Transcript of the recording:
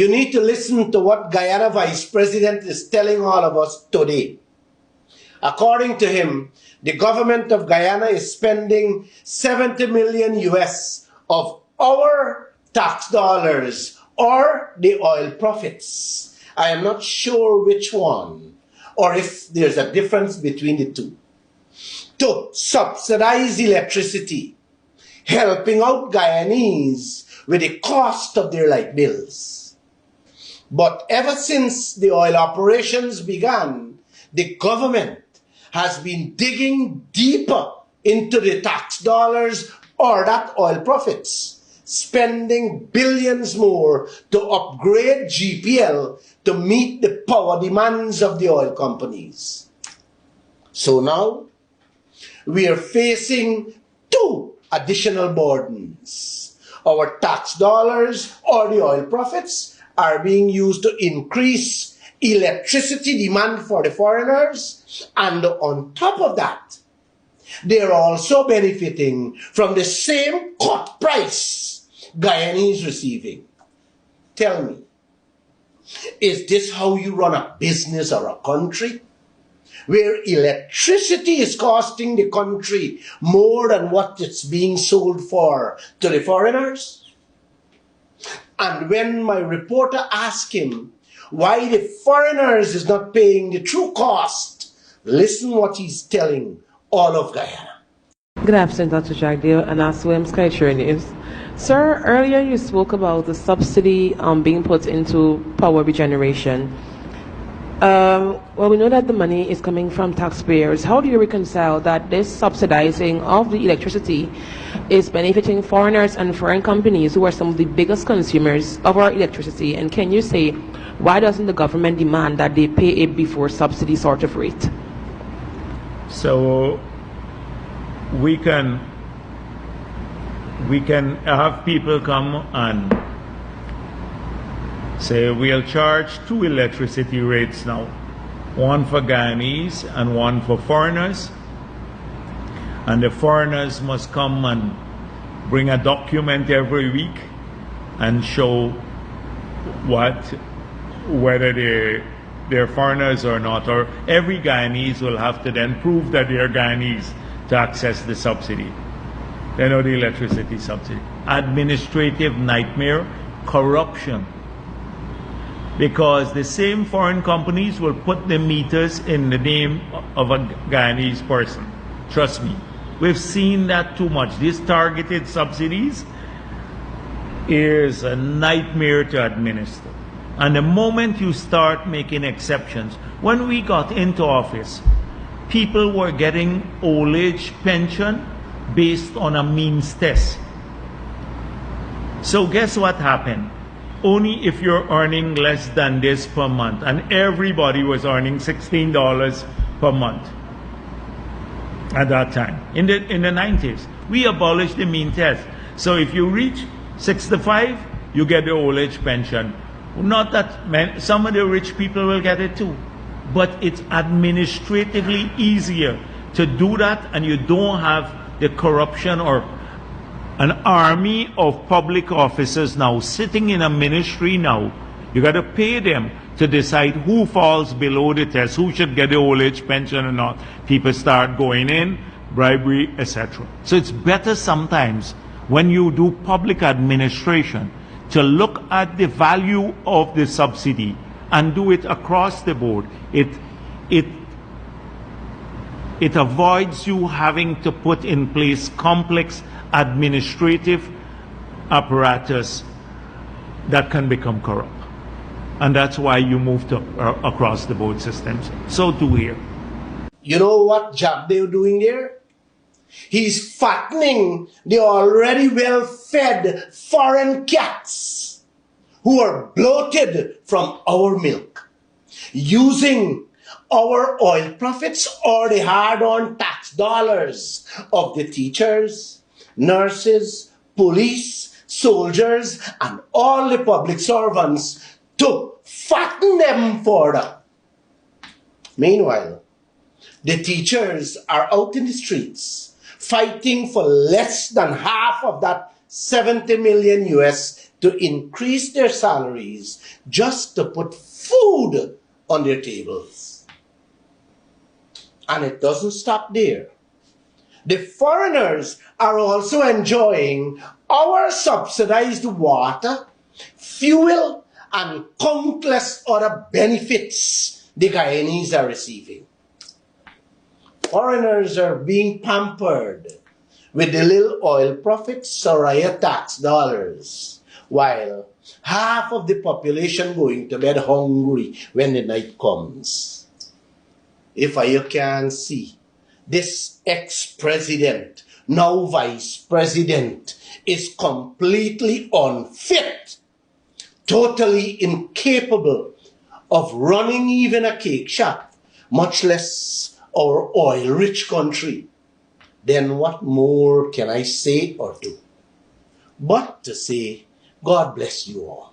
You need to listen to what Guyana Vice President is telling all of us today. According to him, the government of Guyana is spending 70 million US of our tax dollars or the oil profits. I am not sure which one or if there's a difference between the two, to subsidize electricity, helping out Guyanese with the cost of their light bills. But ever since the oil operations began, the government has been digging deeper into the tax dollars or that oil profits, spending billions more to upgrade GPL to meet the power demands of the oil companies. So now, we are facing two additional burdens. Our tax dollars or the oil profits are being used to increase electricity demand for the foreigners, and on top of that, they are also benefiting from the same cut price Guyana is receiving. Tell me, is this how you run a business or a country? Where electricity is costing the country more than what it's being sold for to the foreigners? And when my reporter asked him why the foreigners is not paying the true cost, listen what he's telling all of Guyana. Good afternoon, Dr. Jagdeo, and ASWM Skytree News. Sir, earlier you spoke about the subsidy being put into power regeneration. Well, we know that the money is coming from taxpayers. How do you reconcile that this subsidizing of the electricity is benefiting foreigners and foreign companies who are some of the biggest consumers of our electricity? And can you say, why doesn't the government demand that they pay it before subsidy sort of rate? So we can have people come and say we'll charge two electricity rates now, one for Guyanese and one for foreigners, and the foreigners must come and bring a document every week and show whether they're foreigners or not, or every Guyanese will have to then prove that they're Guyanese to access the subsidy, the electricity subsidy. Administrative nightmare, corruption. Because the same foreign companies will put the meters in the name of a Guyanese person. Trust me, we've seen that too much. These targeted subsidies is a nightmare to administer. And the moment you start making exceptions, when we got into office, people were getting old age pension based on a means test. So guess what happened? Only if you're earning less than this per month, and everybody was earning $16 per month at that time. In the 90s, we abolished the mean test. So if you reach 65, you get the old age pension. Not that some of the rich people will get it too, but it's administratively easier to do that, and you don't have the corruption or an army of public officers now sitting in a ministry now. You got to pay them to decide who falls below the test, who should get the old age pension or not. People start going in, bribery, etc. So it's better sometimes when you do public administration to look at the value of the subsidy and do it across the board. It avoids you having to put in place complex administrative apparatus that can become corrupt. And that's why you move to across the board systems. So do here. You know what Jagdeo doing there? He's fattening the already well-fed foreign cats who are bloated from our milk, using our oil profits or the hard-earned tax dollars of the teachers, nurses, police, soldiers, and all the public servants to fatten them further. Meanwhile, the teachers are out in the streets fighting for less than half of that 70 million US to increase their salaries just to put food on their tables. And it doesn't stop there. The foreigners are also enjoying our subsidized water, fuel, and countless other benefits the Guyanese are receiving. Foreigners are being pampered with the little oil profits, Soraya tax dollars, while half of the population going to bed hungry when the night comes. If you can see, this ex-president, now vice president, is completely unfit, totally incapable of running even a cake shop, much less our oil-rich country. Then what more can I say or do? But to say, God bless you all.